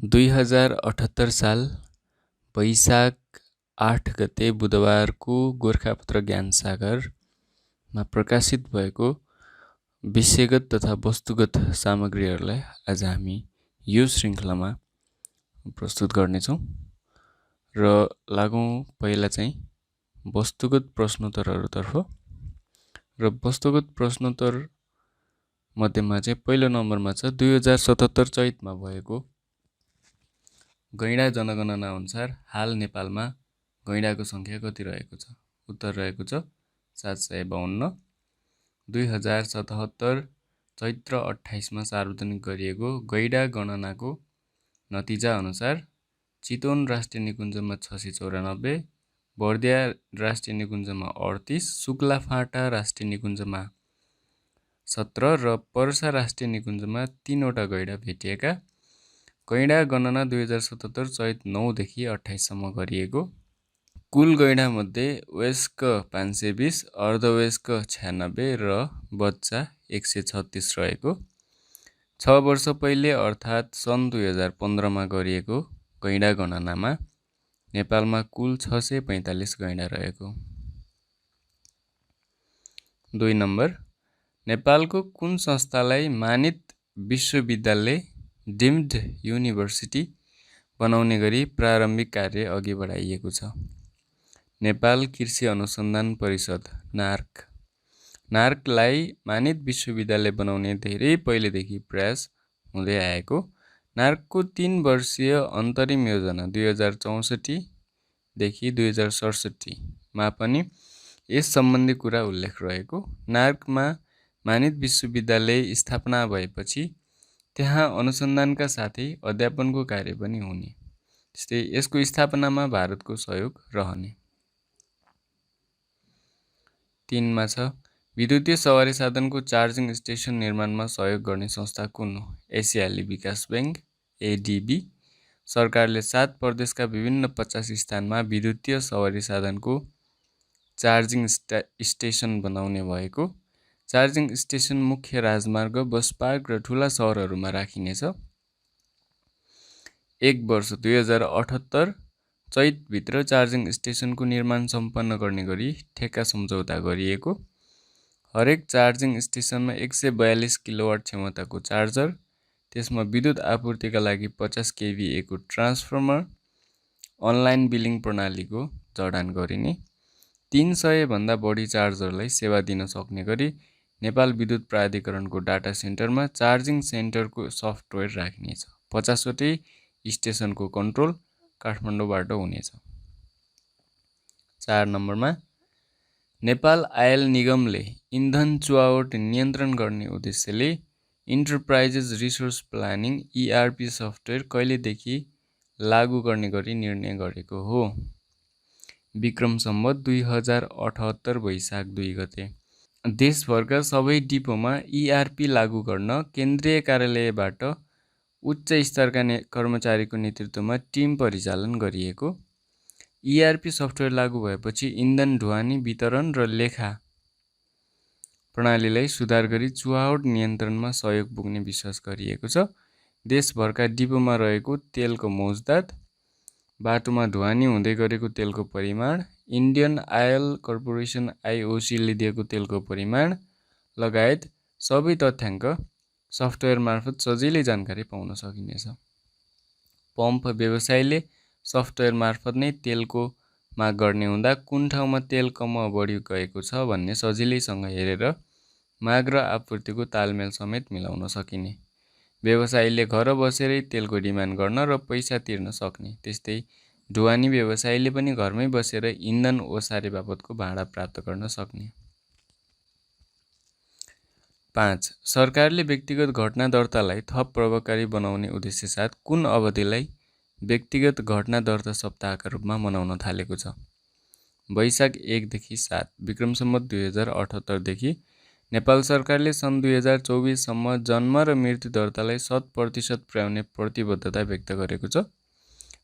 2078 साल वैशाख 8 गते बुधबारको गोरखापत्र ज्ञानसागरमा प्रकाशित भएको विषयगत तथा वस्तुगत सामग्रीहरूलाई आज हामी यो श्रृङ्खलामा प्रस्तुत गर्नेछौँ र लागौँ पहिला चाहिँ वस्तुगत प्रश्नोत्तरहरूतर्फ। र वस्तुगत प्रश्नोत्तर मध्येमा चाहिँ पहिलो नम्बरमा छ 2077 चैतमा भएको गैंडा जनगणना अनुसार हाल नेपालमा गैंडाको सङ्ख्या कति रहेको छ? उत्तर रहेको छ 752। 2077 चैत्र 28मा सार्वजनिक गरिएको गैंडा गणनाको नतिजा अनुसार चितवन राष्ट्रिय निकुञ्जमा 694, बर्दिया राष्ट्रिय निकुञ्जमा 38, शुक्लाफाँटा राष्ट्रिय निकुञ्जमा 17 र पर्सा राष्ट्रिय निकुञ्जमा 3वटा गैंडा भेटिएका। गैंडा गणना 2077 चैत 9 देखि 28 सम्म गरिएको। कुल गैंडामध्ये वयस्क 520, अर्धवयस्क 96 र बच्चा 136 रहेको। 6 वर्ष पहिले अर्थात् सन् 2015मा गरिएको गैंडा गणनामा नेपालमा कुल 645 गैंडा रहेको। 2 नम्बर, नेपालको कुन संस्थालाई मानित विश्वविद्यालय डिम्ड युनिभर्सिटी बनाउने गरी प्रारम्भिक कार्य अघि बढाइएको छ? नेपाल कृषि अनुसन्धान परिषद नार्क। नार्कलाई मानित विश्वविद्यालय बनाउने धेरै पहिलेदेखि प्रयास हुँदै आएको। नार्कको 3 वर्षीय अन्तरिम योजना 2064 देखि 2067 मा पनि यस सम्बन्धी कुरा उल्लेख रहेको। नार्कमा मानित विश्वविद्यालय स्थापना भएपछि त्यहाँ अनुसन्धानका साथै अध्यापनको कार्य पनि हुने, त्यस्तै यसको स्थापनामा भारतको सहयोग रहने। 3 मा छ विद्युतीय सवारी साधनको चार्जिङ स्टेसन निर्माणमा सहयोग गर्ने संस्था कुन हो? एसियाली विकास बैंक एडिबी। सरकारले 7 प्रदेशका विभिन्न 50 स्थानमा विद्युतीय सवारी साधनको चार्जिङ स्टेसन बनाउने भएको। चार्जिङ स्टेसन मुख्य राजमार्ग, बस पार्क र ठुला सहरहरूमा राखिनेछ। 1 वर्ष 2078 चैतभित्र चार्जिङ स्टेसनको निर्माण सम्पन्न गर्ने गरी ठेक्का सम्झौता गरिएको। हरेक चार्जिङ स्टेसनमा 142 किलोवाट क्षमताको चार्जर, त्यसमा विद्युत आपूर्तिका लागि 50 kVA को ट्रान्सफर्मर, अनलाइन बिलिङ प्रणालीको जडान गरिने। 300 भन्दा बढी चार्जरलाई सेवा दिन सक्ने गरी नेपाल विद्युत प्राधिकरणको डाटा सेन्टरमा चार्जिङ सेन्टरको सफ्टवेयर राखिनेछ। 50 वटै स्टेसनको कन्ट्रोल काठमाडौँबाट हुनेछ। 4 नम्बरमा नेपाल आयल निगमले इन्धन चुहावट नियन्त्रण गर्ने उद्देश्यले enterprises resource planning ERP software कहिलेदेखि लागू गर्ने गरी निर्णय गरेको हो? विक्रम सम्वत 2078 वैशाख 2 गते। देशभरका सबै डिपोमा ERP लागू गर्न केन्द्रीय कार्यालयबाट उच्च स्तरका कर्मचारीको नेतृत्वमा टिम परिचालन गरिएको। ERP सफ्टवेयर लागू भएपछि इन्धन ढुवानी वितरण र लेखा प्रणालीलाई सुधार गरी चुहावट नियन्त्रणमा सहयोग पुग्ने विश्वास गरिएको छ। देशभरका डिपोमा रहेको तेलको मौजदात, बाटोमा ढुवानी हुँदै गरेको तेलको परिमाण, इन्डियन आयल कर्पोरेसन IOC ले दिएको तेलको परिमाण लगायत सबै तथ्याङ्क सफ्टवेयर मार्फत सजिलै जानकारी पाउन सकिनेछ। पम्प व्यवसायीले सफ्टवेयर मार्फत नै तेलको माग गर्ने हुँदा कुन ठाउँमा तेल कम बढी गएको छ भन्ने सजिलैसँग हेरेर माग र आपूर्तिको तालमेल समेत मिलाउन सकिने। व्यवसायीले घर बसेरै तेलको डिमान्ड गर्न र पैसा तिर्न सक्ने। त्यस्तै ढुवानी व्यवसायीले पनि घरमै बसेर इन्धन ओसारे बापतको भाडा प्राप्त गर्न सक्ने। 5 सरकारले व्यक्तिगत घटना दर्तालाई थप प्रभावकारी बनाउने उद्देश्य साथ कुन अवधिलाई व्यक्तिगत घटना दर्ता सप्ताहका रूपमा मनाउन थालेको छ? वैशाख 1 देखि 7। विक्रम सम्वत 2078 देखि नेपाल सरकारले सन् 2024 सम्म जन्म र मृत्यु दर्तालाई 100% पुर्याउने प्रतिबद्धता व्यक्त गरेको छ।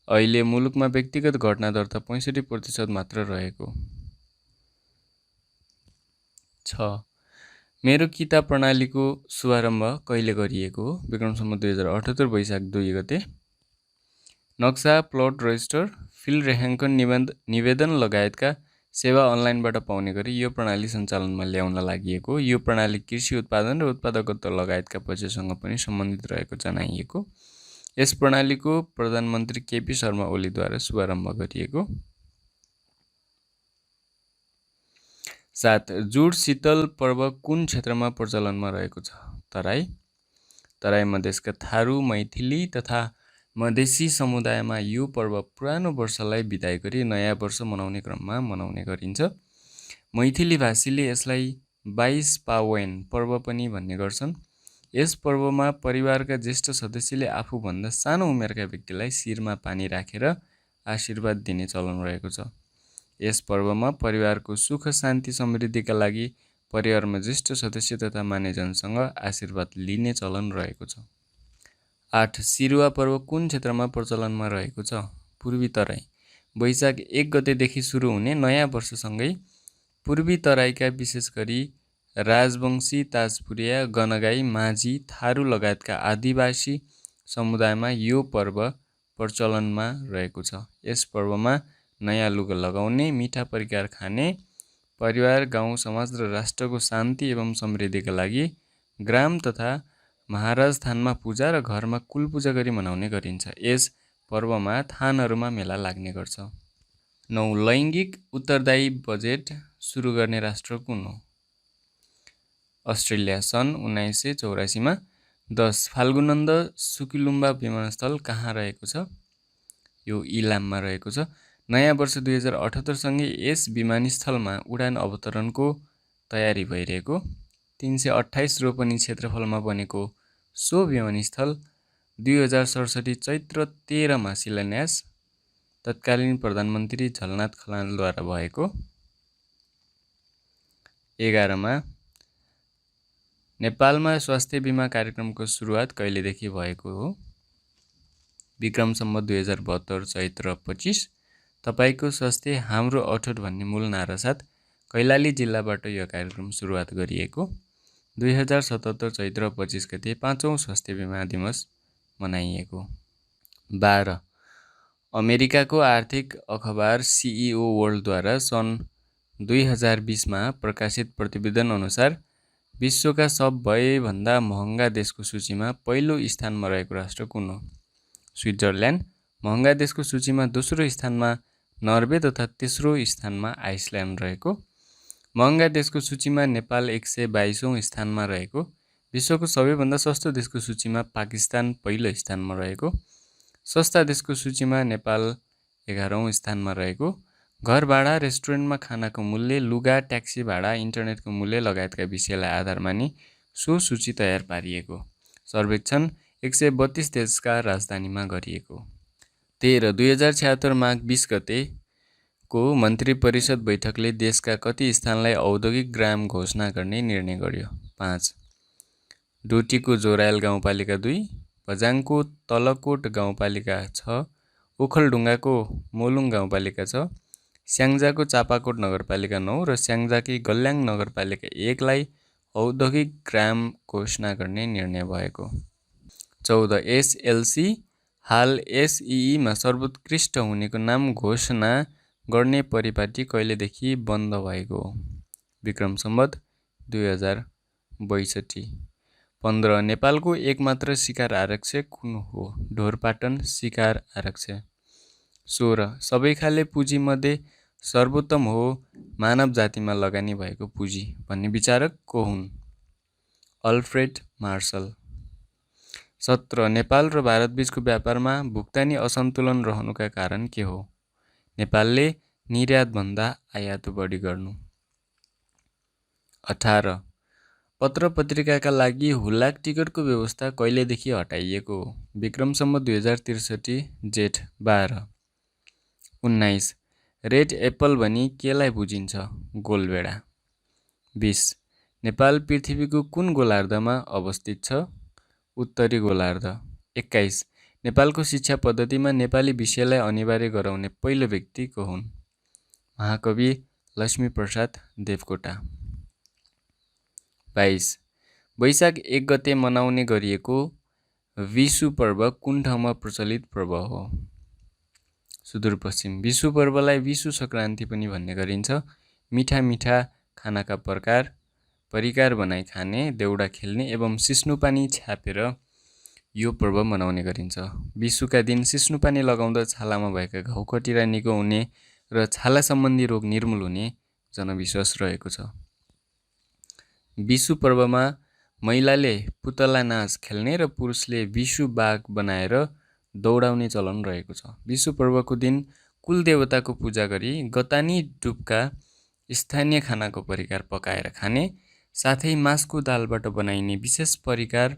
अहिले मुलुकमा व्यक्तिगत घटना दर्ता 65% मात्र रहेको छ। मेरो किताब प्रणालीको शुभारम्भ कहिले गरिएको हो? विक्रम सम्वत 2078 वैशाख 2 गते। नक्सा, प्लट रजिस्टर, फिल्ड रेखाङ्कन निवेदन लगायतका सेवा अनलाइनबाट पाउने गरी यो प्रणाली सञ्चालनमा ल्याउन लागि यो प्रणाली कृषि उत्पादन र उत्पादकत्व लगायतका पक्षसँग पनि सम्बन्धित रहेको जनाइएको। यस प्रणालीको प्रधानमन्त्री केपी शर्मा ओलीद्वारा शुभारम्भ गरिएको। 7. जुड शीतल पर्व कुन क्षेत्रमा प्रचलनमा रहेको छ? तराई। तराई मधेसका थारू, मैथिली तथा मधेसी समुदायमा यो पर्व पुरानो वर्षलाई बिदाई गरी नयाँ वर्ष मनाउने क्रममा मनाउने गरिन्छ। मैथिली भाषीले यसलाई 22 पावैन पर्व पनि भन्ने गर्छन्। यस पर्वमा परिवारका ज्येष्ठ सदस्यले आफूभन्दा सानो उमेरका व्यक्तिलाई शिरमा पानी राखेर आशीर्वाद दिने चलन रहेको छ। यस पर्वमा परिवारको सुख, शान्ति, समृद्धिका लागि परिवारमा ज्येष्ठ सदस्य तथा मान्यजनसँग आशीर्वाद लिने चलन रहेको छ। 8. सिरुवा पर्व कुन क्षेत्रमा प्रचलनमा रहेको छ? पूर्वी तराई। वैशाख 1 गतेदेखि सुरु हुने नयाँ वर्षसँगै पूर्वी तराईका विशेष गरी राजवंशी, ताजपुरिया, गनगाई, माझी, थारू लगायतका आदिवासी समुदायमा यो पर्व प्रचलनमा रहेको छ। यस पर्वमा नयाँ लुगा लगाउने, मिठा परिकार खाने, परिवार, गाउँ, समाज र राष्ट्रको शान्ति एवं समृद्धिका लागि ग्राम तथा महाराज थानमा पूजा र घरमा कुल पूजा गरी मनाउने गरिन्छ। यस पर्वमा थानहरूमा मेला लाग्ने गर्छ। 9. लैङ्गिक उत्तरदायी बजेट सुरु गर्ने राष्ट्र कुन हो? अस्ट्रेलिया, सन् 1984 मा। 10. फाल्गुनन्द सुकिलुम्बा विमानस्थल कहाँ रहेको छ? यो इलाममा रहेको छ। नयाँ वर्ष 2078 सँगै यस विमानस्थलमा उडान अवतरणको तयारी भइरहेको। 328 रोपनी क्षेत्रफलमा बनेको सो विमानस्थल 2067 चैत्र 13 मा शिलान्यास तत्कालीन प्रधानमन्त्री झलनाथ खनालद्वारा भएको। 11 मा नेपालमा स्वास्थ्य बिमा कार्यक्रमको सुरुवात कहिलेदेखि भएको हो? विक्रम सम्वत 2072 चैत्र 25। तपाईको स्वास्थ्य हाम्रो अठोट भन्ने मूल नारा साथ कैलाली जिल्लाबाट यो कार्यक्रम सुरुवात गरिएको। 2077 चैत्र 25 गते 5औं स्वास्थ्य बिमा दिवस मनाइएको। 12. अमेरिकाको आर्थिक अखबार CEO वर्ल्डद्वारा सन् 2020 मा प्रकाशित प्रतिवेदन अनुसार विश्वका सबैभन्दा महँगा देशको सूचीमा पहिलो स्थानमा रहेको राष्ट्र कुन हो? स्विट्जरल्यान्ड। महँगा देशको सूचीमा दोस्रो स्थानमा नर्वे तथा तेस्रो स्थानमा आइसल्यान्ड रहेको। महँगा देशको सूचीमा नेपाल 122औं स्थानमा रहेको। विश्वको सबैभन्दा सस्तो देशको सूचीमा पाकिस्तान पहिलो स्थानमा रहेको। सस्ता देशको सूचीमा नेपाल 11औं स्थानमा रहेको। घर भाडा, रेस्टुरेन्टमा खानाको मूल्य, लुगा, ट्याक्सी भाडा, इन्टरनेटको मूल्य लगायतका विषयलाई आधार मानी सो सूची तयार पारिएको। सर्वेक्षण 132 देशका राजधानीमा गरिएको। 13. 2076 माघ 20 गते को मन्त्री परिषद बैठकले देशका कति स्थानलाई औद्योगिक ग्राम घोषणा गर्ने निर्णय गर्यो? 5. डोटीको जोरायल गाउँपालिका 2, बझाङको तलकोट गाउँपालिका 6, ओखलढुङ्गाको मोलुङ गाउँपालिका 6, स्याङ्जाको चापाकोट नगरपालिका 9 र स्याङ्जाकी गल्याङ नगरपालिका 1 लाई औद्योगिक ग्राम घोषणा गर्ने निर्णय भएको। 14. SLC हाल SEE मा सर्वोत्कृष्ट हुनेको नाम घोषणा गर्ने परिपाटी कहिलेदेखि बन्द भएको हो? विक्रम सम्वत 2062। 15. नेपालको एकमात्र शिकार आरक्ष्य कुन हो? ढोरपाटन शिकार आरक्ष्य। 16. सबै खाले पुँजीमध्ये सर्वोत्तम हो मानव जातिमा लगानी भएको पुँजी भन्ने विचारक को हुन्? Alfred Marshall. 17. नेपाल र भारतबीचको व्यापारमा भुक्तानी असन्तुलन रहनुका कारण के हो? नेपालले निर्यातभन्दा आयात बढी गर्नु। 18. पत्र पत्रिकाका लागि हुलाक टिकटको व्यवस्था कहिलेदेखि हटाइएको हो? विक्रम सम्वत 2063 जेठ 12। 19. रेड एप्पल भनी केलाई बुझिन्छ? गोलभेडा। 20. नेपाल पृथ्वीको कुन गोलार्धमा अवस्थित छ? उत्तरी गोलार्ध। 21. नेपालको शिक्षा पद्धतिमा नेपाली विषयलाई अनिवार्य गराउने पहिलो व्यक्ति को हुन्? महाकवि लक्ष्मीप्रसाद देवकोटा। 22. वैशाख 1 गते मनाउने गरिएको विषु पर्व कुन ठाउँमा प्रचलित पर्व हो? सुदूरपश्चिम विषु पर्वलाई विषु सङ्क्रान्ति पनि भन्ने गरिन्छ। मिठा मिठा खानाका परिकार बनाई खाने, देउडा खेल्ने एवं सिस्नुपानी छ्यापेर यो पर्व मनाउने गरिन्छ। विषुका दिन सिस्नुपानी लगाउँदा छालामा भएका घाउ खटिरा निको हुने र छाला सम्बन्धी रोग निर्मूल हुने जनविश्वास रहेको छ। विषु पर्वमा महिलाले पुतला नाच खेल्ने र पुरुषले विषु बाघ बनाएर दौडाउने चलन रहेको छ। विषु पर्वको दिन कुलदेवताको पूजा गरी गतानी डुबका स्थानीय खानाको परिकार पकाएर खाने, साथै मासको दालबाट बनाइने विशेष परिकार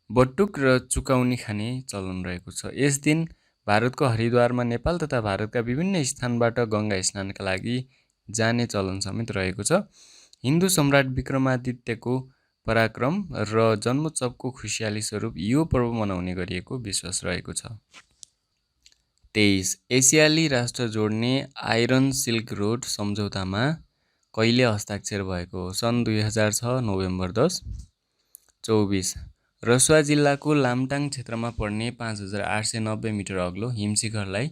बटुक र चुकाउनी खाने चलन रहेको छ। यस दिन भारतको हरिद्वारमा नेपाल तथा भारतका विभिन्न स्थानबाट गङ्गा स्नानका लागि जाने चलन समेत रहेको छ। हिन्दू सम्राट विक्रमादित्यको पराक्रम र जन्मोत्सवको खुसियाली स्वरूप यो पर्व मनाउने गरिएको विश्वास रहेको छ। 23. एसियाली राष्ट्र जोड्ने आइरन सिल्क रोड सम्झौतामा कहिले हस्ताक्षर भएको हो? सन् 2006 नोभेम्बर 10। 24. रसुवा जिल्लाको लामटाङ क्षेत्रमा पर्ने 5890 मिटर अग्लो हिमशिखरलाई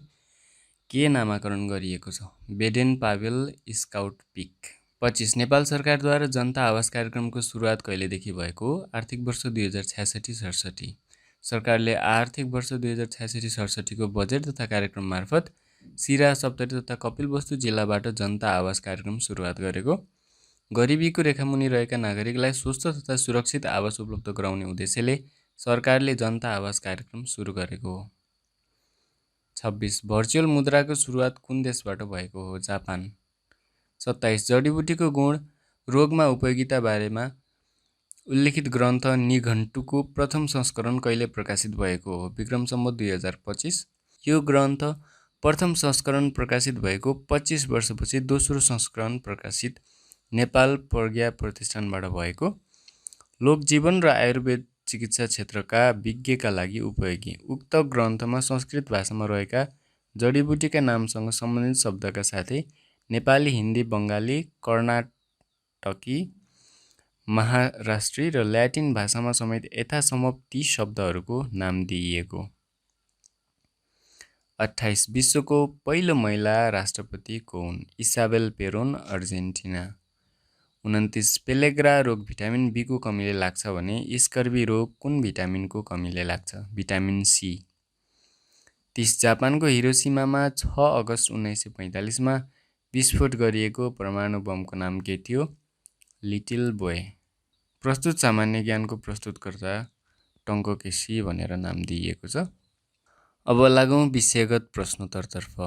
के नामाकरण गरिएको छ? Baden Powell scout pick. 25. Nepal सरकारद्वारा जनता आवास कार्यक्रमको सुरुवात कहिलेदेखि भएको हो? आर्थिक वर्ष 2066-67। सरकारले आर्थिक वर्ष 2066-67 को बजेट तथा कार्यक्रम मार्फत सिरा, सप्तरी तथा कपिलवस्तु जिल्लाबाट जनता आवास कार्यक्रम सुरुवात गरेको। गरिबीको रेखामुनि रहेका नागरिकलाई स्वस्थ तथा सुरक्षित आवास उपलब्ध गराउने उद्देश्यले सरकारले जनता आवास कार्यक्रम सुरु गरेको हो। 26. भर्चुअल मुद्राको सुरुवात कुन देशबाट भएको हो? जापान। 27. जडीबुटीको गुण रोगमा उपयोगिता बारेमा उल्लेखित ग्रन्थ निघण्टुको प्रथम संस्करण कहिले प्रकाशित भएको हो? विक्रम सम्वत 2025। यो ग्रन्थ प्रथम संस्करण प्रकाशित भएको 25 वर्षपछि दोस्रो संस्करण प्रकाशित नेपाल प्रज्ञा प्रतिष्ठानबाट भएको। लोकजीवन र आयुर्वेद चिकित्सा क्षेत्रका विज्ञका लागि उपयोगी। उक्त ग्रन्थमा संस्कृत भाषामा रहेका जडीबुटीका नामसँग सम्बन्धित शब्दका साथै नेपाली, हिन्दी, बङ्गाली, कर्नाटकी, महाराष्ट्री र ल्याटिन भाषामा समेत यथासम्भव ती शब्दहरूको नाम दिइएको। 28. विश्वको पहिलो महिला राष्ट्रपति को हुन्? Isabel Peron, Argentina. 29. पेलेग्रा रोग भिटामिन बी को कमीले लाग्छ भने स्कर्बी रोग कुन भिटामिनको कमीले लाग्छ? Vitamin C. 30. जापानको हिरोसिमामा 6 अगस्त 1945 मा विस्फोट गरिएको परमाणु बमको नाम के थियो? Little boy. प्रस्तुत सामान्य ज्ञानको प्रस्तुतकर्ता टङ्को केसी भनेर नाम दिइएको छ। अब लागौँ विषयगत प्रश्नोत्तरतर्फ।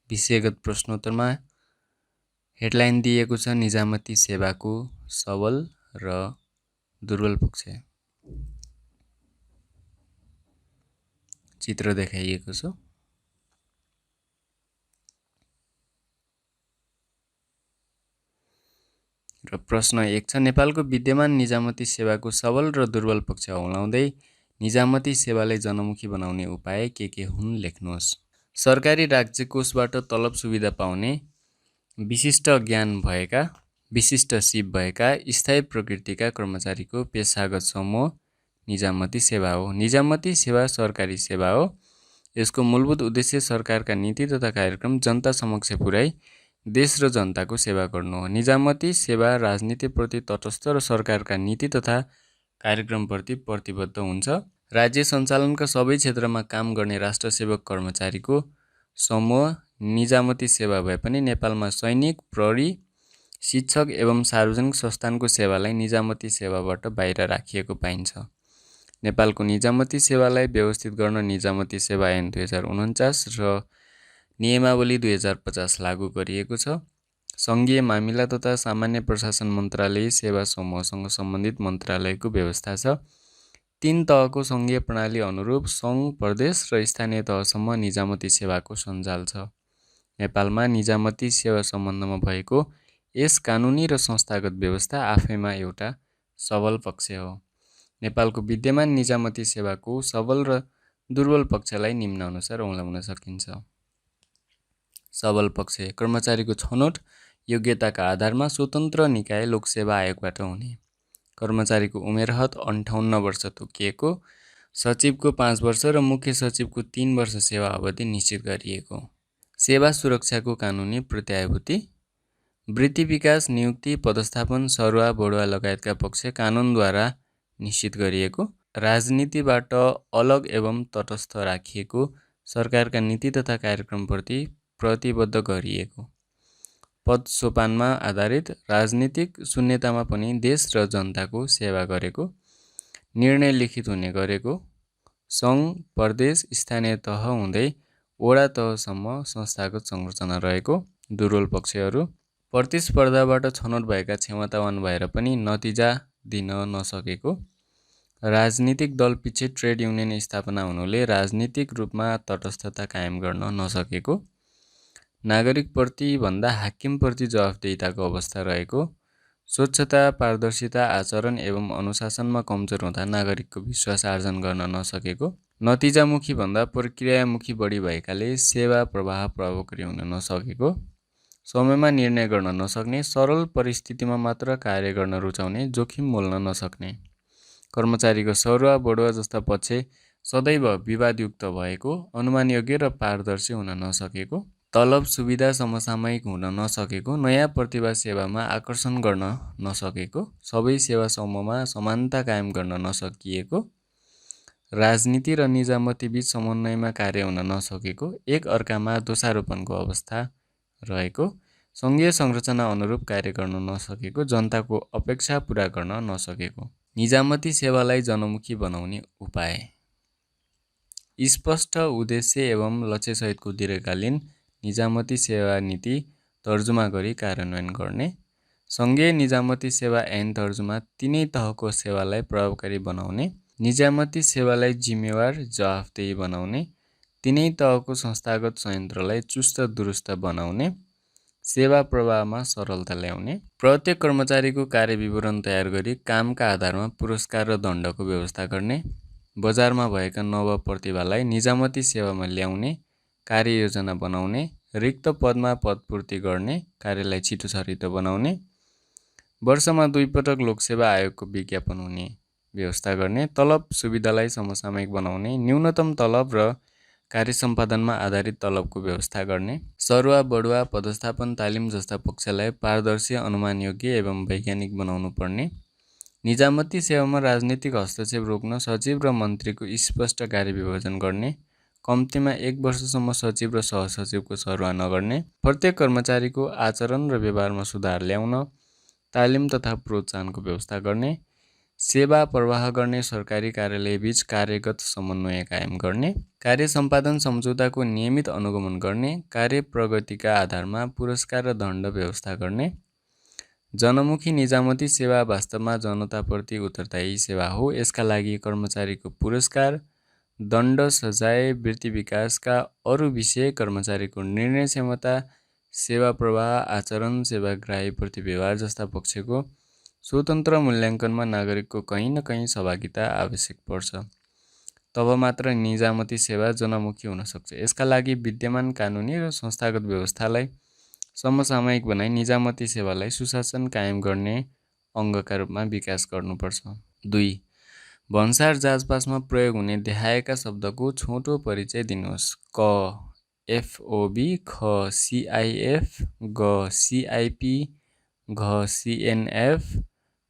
विषयगत प्रश्नोत्तरमा हेडलाइन दिएको छ निजामती सेवाको सबल र दुर्बल पक्ष। चित्र देखाइएको छ। र प्रश्न 1 छ नेपालको विद्यमान निजामती सेवाको सबल र दुर्बल पक्ष औलाउँदै निजामती सेवालाई जनमुखी बनाउने उपाय के हुन् लेख्नुहोस्। सरकारी राज्य कोषबाट तलब सुविधा पाउने विशिष्ट ज्ञान भएका, विशिष्ट सिप भएका, स्थायी प्रकृतिका कर्मचारीको पेशागत समूह निजामती सेवा हो। निजामती सेवा सरकारी सेवा हो। यसको मूलभूत उद्देश्य सरकारका नीति तथा कार्यक्रम जनता समक्ष पुर्याई देश र जनताको सेवा गर्नु हो। निजामती सेवा राजनीतिप्रति तटस्थ र सरकारका नीति तथा कार्यक्रमप्रति प्रतिबद्ध हुन्छ। राज्य सञ्चालनका सबै क्षेत्रमा काम गर्ने राष्ट्र सेवक कर्मचारीको समूह निजामती सेवा भए पनि नेपालमा सैनिक, प्रहरी, शिक्षक एवं सार्वजनिक संस्थानको सेवालाई निजामती सेवाबाट बाहिर राखिएको पाइन्छ। नेपालको निजामती सेवालाई व्यवस्थित गर्न निजामती सेवा ऐन 2049 र नियमावली 2050 लागू गरिएको छ। सङ्घीय मामिला तथा सामान्य प्रशासन मन्त्रालय सेवा समूहसँग सम्बन्धित मन्त्रालयको व्यवस्था छ। 3 तहको सङ्घीय प्रणाली अनुरूप सङ्घ, प्रदेश र स्थानीय तहसम्म निजामती सेवाको सञ्जाल छ। नेपालमा निजामती सेवा सम्बन्धमा भएको यस कानुनी र संस्थागत व्यवस्था आफैमा एउटा सबल पक्ष हो। नेपालको विद्यमान निजामती सेवाको सबल र दुर्बल पक्षलाई निम्नानुसार औँल्याउन सकिन्छ। सबल पक्ष कर्मचारीको छनौट योग्यताका आधारमा स्वतन्त्र निकाय लोकसेवा आयोगबाट हुने। कर्मचारीको उमेर हद 58 वर्ष तोकिएको। सचिवको 5 वर्ष र मुख्य सचिवको 3 वर्ष सेवा अवधि निश्चित गरिएको। सेवा सुरक्षाको कानुनी प्रत्याभूति, वृत्ति विकास, नियुक्ति, पदस्थापन, सरुवा बढुवा लगायतका पक्ष कानुनद्वारा निश्चित गरिएको। राजनीतिबाट अलग एवं तटस्थ राखिएको, सरकारका नीति तथा कार्यक्रमप्रति प्रतिबद्ध गरिएको। पद सोपानमा आधारित, राजनीतिक शून्यतामा पनि देश र जनताको सेवा गरेको, निर्णय लिखित हुने गरेको, सङ्घ, प्रदेश, स्थानीय तह हुँदै वडा तहसम्म संस्थागत संरचना रहेको। दुर्बल पक्षहरू, प्रतिस्पर्धाबाट छनौट भएका क्षमतावान भएर पनि नतिजा दिन नसकेको, राजनीतिक दल पछि ट्रेड युनियन स्थापना हुनुले राजनीतिक रूपमा तटस्थता कायम गर्न नसकेको, नागरिकप्रति भन्दा हाकिमप्रति जवाफदेहिताको अवस्था रहेको, स्वच्छता, पारदर्शिता, आचरण एवं अनुशासनमा कमजोर हुँदा नागरिकको विश्वास आर्जन गर्न नसकेको, नतिजामुखी भन्दा प्रक्रियामुखी बढी भएकाले सेवा प्रवाह प्रभावकारी हुन नसकेको, समयमा निर्णय गर्न नसक्ने, सरल परिस्थितिमा मात्र कार्य गर्न रुचाउने, जोखिम मोल्न नसक्ने, कर्मचारीको सरुवा बढुवा जस्ता पक्ष सदैव विवादयुक्त भएको, अनुमानयोग्य र पारदर्शी हुन नसकेको, तलब सुविधा समसामयिक हुन नसकेको, नयाँ प्रतिभा सेवामा आकर्षण गर्न नसकेको, सबै सेवा समूहमा समानता कायम गर्न नसकिएको, राजनीति र निजामती बीच समन्वयमा कार्य हुन नसकेको, एक अर्कामा दोषारोपणको अवस्था रहेको, सङ्घीय संरचना अनुरूप कार्य गर्न नसकेको, जनताको अपेक्षा पूरा गर्न नसकेको। निजामती सेवालाई जनमुखी बनाउने उपाय, स्पष्ट उद्देश्य एवं लक्ष्यसहितको दीर्घकालीन निजामती सेवा नीति तर्जुमा गरी कार्यान्वयन गर्ने, सङ्घीय निजामती सेवा ऐन तर्जुमा तिनै तहको सेवालाई प्रभावकारी बनाउने, निजामती सेवालाई जिम्मेवार जवाफदेही बनाउने, तिनै तहको संस्थागत संयन्त्रलाई चुस्त दुरुस्त बनाउने, सेवा प्रवाहमा सरलता ल्याउने, प्रत्येक कर्मचारीको कार्य विवरण तयार गरी कामका आधारमा पुरस्कार र दण्डको व्यवस्था गर्ने, बजारमा भएका नव प्रतिभालाई निजामती सेवामा ल्याउने कार्ययोजना बनाउने, रिक्त पदमा पदपूर्ति गर्ने, कार्यलाई छिटो छरितो बनाउने, वर्षमा 2 पटक लोकसेवा आयोगको विज्ञापन हुने व्यवस्था गर्ने, तलब सुविधालाई समसामयिक बनाउने, न्यूनतम तलब र कार्य सम्पादनमा आधारित तलबको व्यवस्था गर्ने, सरुवा बढुवा पदस्थापन तालिम जस्ता पक्षलाई पारदर्शी, अनुमानयोग्य एवं वैज्ञानिक बनाउनु पर्ने, निजामती सेवामा राजनीतिक हस्तक्षेप रोक्न सचिव र मन्त्रीको स्पष्ट कार्य विभाजन गर्ने, कम्तीमा 1 वर्षसम्म सचिव र सहसचिवको सरुवा नगर्ने, प्रत्येक कर्मचारीको आचरण र व्यवहारमा सुधार ल्याउन तालिम तथा प्रोत्साहनको व्यवस्था गर्ने, सेवा प्रवाह गर्ने सरकारी कार्यालय बीच कार्यगत समन्वय कायम गर्ने, कार्य सम्पादन सम्झौताको नियमित अनुगमन गर्ने, कार्य प्रगतिका आधारमा पुरस्कार र दण्ड व्यवस्था गर्ने। जनमुखी निजामती सेवा वास्तवमा जनताप्रति उत्तरदायी सेवा हो। यसका लागि कर्मचारीको पुरस्कार, दण्ड, सजाय, वृत्ति विकासका अरू विषय, कर्मचारीको निर्णय क्षमता, सेवा प्रवाह, आचरण, सेवाग्राहीप्रति व्यवहार जस्ता पक्षको स्वतन्त्र मूल्याङ्कनमा नागरिकको कहीँ न कहीँ सहभागिता आवश्यक पर्छ। तब मात्र निजामती सेवा जनमुखी हुन सक्छ। यसका लागि विद्यमान कानुनी र संस्थागत व्यवस्थालाई समसामयिक बनाई निजामती सेवालाई सुशासन कायम गर्ने अङ्गका रूपमा विकास गर्नुपर्छ। 2. भन्सार जाँचपासमा प्रयोग हुने देखाएका शब्दको छोटो परिचय दिनुहोस्। क FOB, ख CIF, ग CIP, घ CNF,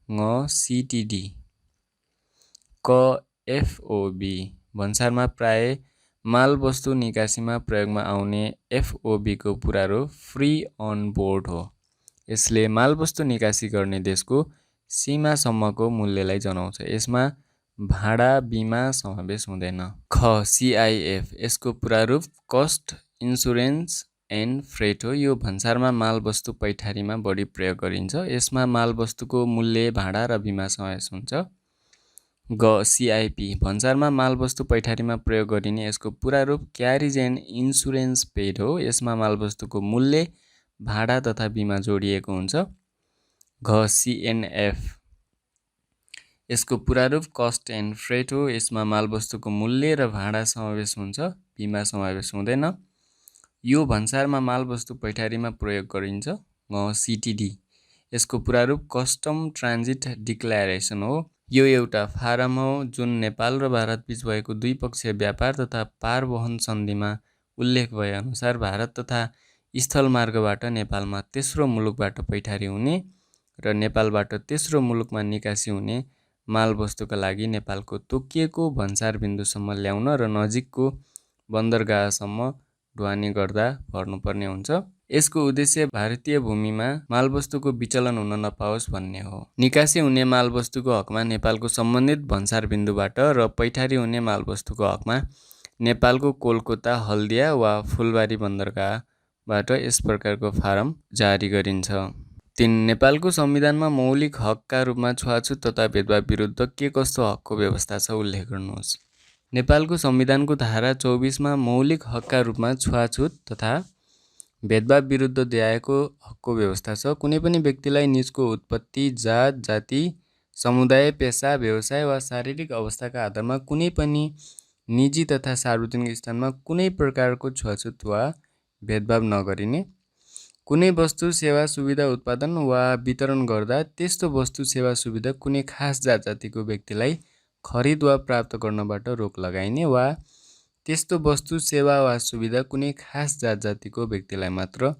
ङ CTD। क FOB भन्सारमा प्राय मालवस्तु निकासीमा प्रयोगमा आउने FOB को पूरा रूप फ्री अन बोर्ड हो। यसले मालवस्तु निकासी गर्ने देशको सीमासम्मको मूल्यलाई जनाउँछ। यसमा भाडा बिमा समावेश हुँदैन। ख CIF यसको पूरा रूप कस्ट इन्सुरेन्स एन्ड फ्रेट हो। यो भन्सारमा मालवस्तु पैठारीमा बढी प्रयोग गरिन्छ। यसमा मालवस्तुको मूल्य, भाडा र बिमा समावेश हुन्छ। ग CIP भन्सारमा मालवस्तु पैठारीमा प्रयोग गरिने यसको पूरा रूप क्यारिज एन्ड इन्सुरेन्स पेड हो। यसमा मालवस्तुको मूल्य, भाडा तथा बिमा जोडिएको हुन्छ। घ CNF यसको पूरा रूप कस्ट एन्ड फ्रेट हो। यसमा मालवस्तुको मूल्य र भाडा समावेश हुन्छ, बिमा समावेश हुँदैन। यो भन्सारमा मालवस्तु पैठारीमा प्रयोग गरिन्छ। घ CTD यसको पूरा रूप कस्टम ट्रान्जिट डिक्लेरेसन हो। यो एउटा फारम हो जुन नेपाल र भारतबीच भएको द्विपक्षीय व्यापार तथा पारवहन सन्धिमा उल्लेख भए अनुसार भारत तथा स्थलमार्गबाट नेपालमा तेस्रो मुलुकबाट पैठारी हुने र नेपालबाट तेस्रो मुलुकमा निकासी हुने मालवस्तुका लागि नेपालको तोकिएको भन्सार बिन्दुसम्म ल्याउन र नजिकको बन्दरगाहसम्म ढुवानी गर्दा भर्नुपर्ने हुन्छ। यसको उद्देश्य भारतीय भूमिमा मालवस्तुको विचलन हुन नपाओस् भन्ने हो। निकासी हुने मालवस्तुको हकमा नेपालको सम्बन्धित भन्सार बिन्दुबाट र पैठारी हुने मालवस्तुको हकमा नेपालको कोलकाता, हल्दिया वा फुलबारी बन्दरगाहबाट यस प्रकारको फारम जारी गरिन्छ। 3. नेपालको संविधानमा मौलिक हकका रूपमा छुवाछुत तथा भेदभाव विरुद्ध के कस्तो हकको व्यवस्था छ उल्लेख गर्नुहोस्। नेपालको संविधानको धारा 24 मा मौलिक हकका रूपमा छुवाछुत तथा भेदभाव विरुद्ध देखाएको हकको व्यवस्था छ। कुनै पनि व्यक्तिलाई निजको उत्पत्ति, जात, जाति, समुदाय, पेसा, व्यवसाय वा शारीरिक अवस्थाका आधारमा कुनै पनि निजी तथा सार्वजनिक स्थानमा कुनै प्रकारको छुवाछुत वा भेदभाव नगरिने। कुनै वस्तु, सेवा, सुविधा उत्पादन वा वितरण गर्दा त्यस्तो वस्तु, सेवा, सुविधा कुनै खास जात जातिको व्यक्तिलाई खरिद वा प्राप्त गर्नबाट रोक लगाइने वा त्यस्तो वस्तु, सेवा वा सुविधा कुनै खास जात जातिको व्यक्तिलाई मात्र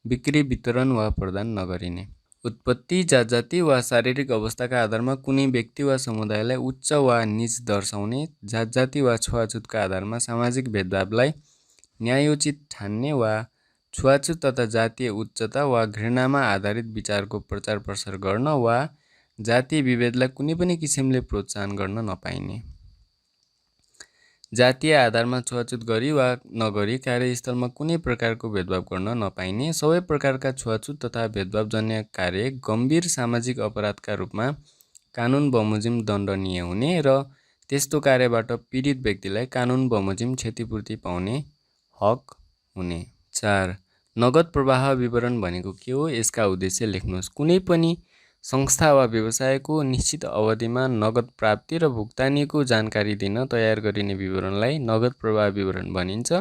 बिक्री, वितरण वा प्रदान नगरिने। उत्पत्ति, जात जाति वा शारीरिक अवस्थाका आधारमा कुनै व्यक्ति वा समुदायलाई उच्च वा नीच दर्शाउने, जात जाति वा छुवाछुतका आधारमा सामाजिक भेदभावलाई न्यायोचित ठान्ने वा छुवाछुत तथा जातीय उच्चता वा घृणामा आधारित विचारको प्रचार प्रसार गर्न वा जातीय विभेदलाई कुनै पनि किसिमले प्रोत्साहन गर्न नपाइने। जातीय आधारमा छुवाछुत गरी वा नगरी कार्यस्थलमा कुनै प्रकारको भेदभाव गर्न नपाइने। सबै प्रकारका छुवाछुत तथा भेदभावजन्य कार्य गम्भीर सामाजिक अपराधका रूपमा कानुन बमोजिम दण्डनीय हुने र त्यस्तो कार्यबाट पीडित व्यक्तिलाई कानुन बमोजिम क्षतिपूर्ति पाउने हक हुने। 4. नगद प्रवाह विवरण भनेको के हो? यसका उद्देश्य लेख्नुहोस्। कुनै पनि संस्था वा व्यवसायको निश्चित अवधिमा नगद प्राप्ति र भुक्तानीको जानकारी दिन तयार गरिने विवरणलाई नगद प्रवाह विवरण भनिन्छ।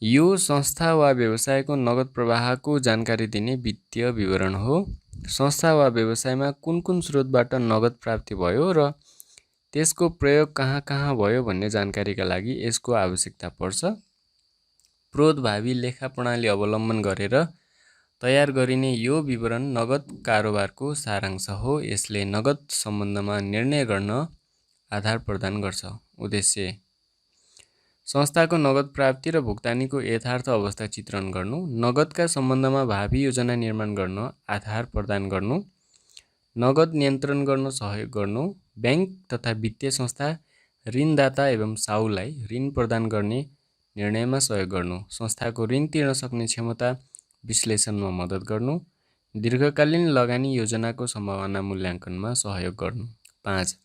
यो संस्था वा व्यवसायको नगद प्रवाहको जानकारी दिने वित्तीय विवरण हो। संस्था वा व्यवसायमा कुन कुन स्रोतबाट नगद प्राप्ति भयो र त्यसको प्रयोग कहाँ कहाँ भयो भन्ने जानकारीका लागि यसको आवश्यकता पर्छ। प्रोद्भावी लेखा प्रणाली अवलम्बन गरेर तयार गरिने यो विवरण नगद कारोबारको सारांश हो। यसले नगद सम्बन्धमा निर्णय गर्न आधार प्रदान गर्छ। उद्देश्य संस्थाको नगद प्राप्ति र भुक्तानीको यथार्थ अवस्था चित्रण गर्नु, नगदका सम्बन्धमा भावी योजना निर्माण गर्न आधार प्रदान गर्नु, नगद नियन्त्रण गर्न सहयोग गर्नु, ब्याङ्क तथा वित्तीय संस्था ऋणदाता एवं साउलाई ऋण प्रदान गर्ने निर्णयमा सहयोग गर्नु, संस्थाको ऋण तिर्न सक्ने क्षमता विश्लेषणमा मद्दत गर्नु, दीर्घकालीन लगानी योजनाको सम्भावना मूल्याङ्कनमा सहयोग गर्नु। 5.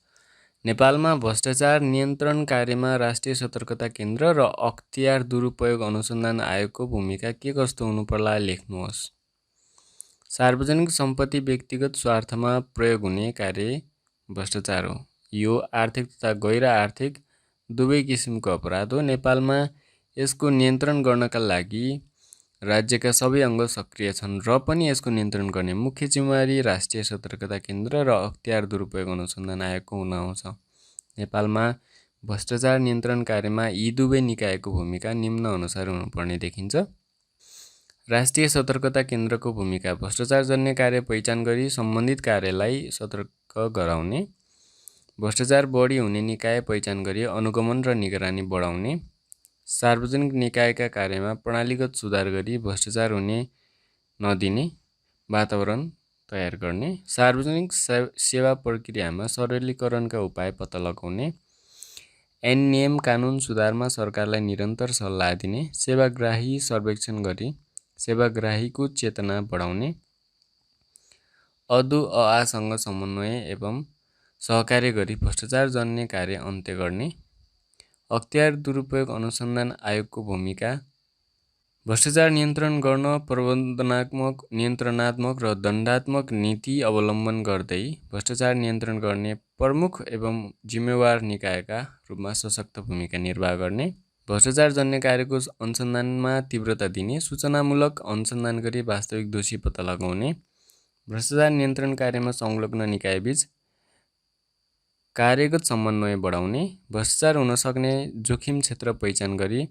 नेपालमा भ्रष्टाचार नियन्त्रण कार्यमा राष्ट्रिय सतर्कता केन्द्र र अख्तियार दुरुपयोग अनुसन्धान आयोगको भूमिका के कस्तो हुनुपर्ला लेख्नुहोस्। सार्वजनिक सम्पत्ति व्यक्तिगत स्वार्थमा प्रयोग हुने कार्य भ्रष्टाचार हो। यो आर्थिक तथा गैर आर्थिक दुवै किसिमको अपराध हो। नेपालमा यसको नियन्त्रण गर्नका लागि राज्यका सबै अङ्ग सक्रिय छन् र पनि यसको नियन्त्रण गर्ने मुख्य जिम्मेवारी राष्ट्रिय सतर्कता केन्द्र र अख्तियार दुरुपयोग अनुसन्धान आयोगको हुन आउँछ। नेपालमा भ्रष्टाचार नियन्त्रण कार्यमा यी दुवै निकायको भूमिका निम्न अनुसार हुनुपर्ने देखिन्छ। राष्ट्रिय सतर्कता केन्द्रको भूमिका भ्रष्टाचारजन्य कार्य पहिचान गरी सम्बन्धित कार्यलाई सतर्क गराउने, भ्रष्टाचार बढी हुने निकाय पहिचान गरी अनुगमन र निगरानी बढाउने, सार्वजनिक निकायका कार्यमा प्रणालीगत सुधार गरी भ्रष्टाचार हुने नदिने वातावरण तयार गर्ने, सार्वजनिक सेवा प्रक्रियामा सरलीकरणका उपाय पत्ता लगाउने, ऐन नियम कानुन सुधारमा सरकारलाई निरन्तर सल्लाह दिने, सेवाग्राही सर्वेक्षण गरी सेवाग्राहीको चेतना बढाउने, अदुअआसँग समन्वय एवं सहकार्य गरी भ्रष्टाचार जन्य कार्य अन्त्य गर्ने। अख्तियार दुरुपयोग अनुसन्धान आयोगको भूमिका भ्रष्टाचार नियन्त्रण गर्न प्रबन्धनात्मक, नियन्त्रणात्मक र दण्डात्मक नीति अवलम्बन गर्दै भ्रष्टाचार नियन्त्रण गर्ने प्रमुख एवं जिम्मेवार निकायका रूपमा सशक्त भूमिका निर्वाह गर्ने, भ्रष्टाचार जन्य कार्यको अनुसन्धानमा तीव्रता दिने, सूचनामूलक अनुसन्धान गरी वास्तविक दोषी पत्ता लगाउने, भ्रष्टाचार नियन्त्रण कार्यमा संलग्न निकायबीच कार्यगत समन्वय बढाउने, भ्रष्टाचार हुन सक्ने जोखिम क्षेत्र पहिचान गरी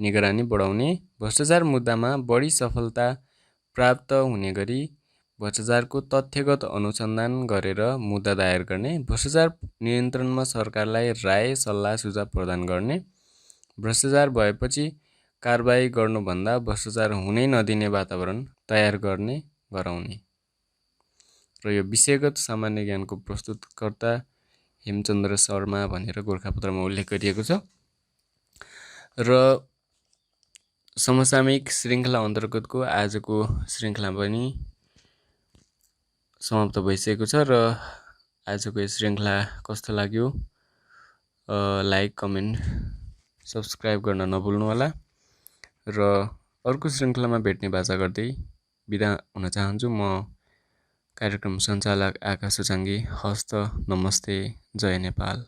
निगरानी बढाउने, भ्रष्टाचार मुद्दामा बढी सफलता प्राप्त हुने गरी भ्रष्टाचारको तथ्यगत अनुसन्धान गरेर मुद्दा दायर गर्ने, भ्रष्टाचार नियन्त्रणमा सरकारलाई राय सल्लाह सुझाव प्रदान गर्ने, भ्रष्टाचार भएपछि कारबाही गर्नुभन्दा भ्रष्टाचार हुनै नदिने वातावरण तयार गर्ने गराउने। र यो विषयगत सामान्य ज्ञानको प्रस्तुतकर्ता हेमचन्द्र शर्मा भनेर गोरखापत्रमा उल्लेख गरिएको छ। र समसामयिक श्रृङ्खला अन्तर्गतको आजको श्रृङ्खला पनि समाप्त भइसकेको छ। र आजको यो श्रृङ्खला कस्तो लाग्यो लाइक, कमेन्ट, सब्सक्राइब गर्न नभुल्नुहोला। र अर्को श्रृङ्खलामा भेट्ने बाचा गर्दै बिदा हुन चाहन्छु। म कार्यक्रम सञ्चालक आकाश उचाङ्गी। हस्त, नमस्ते, जय नेपाल।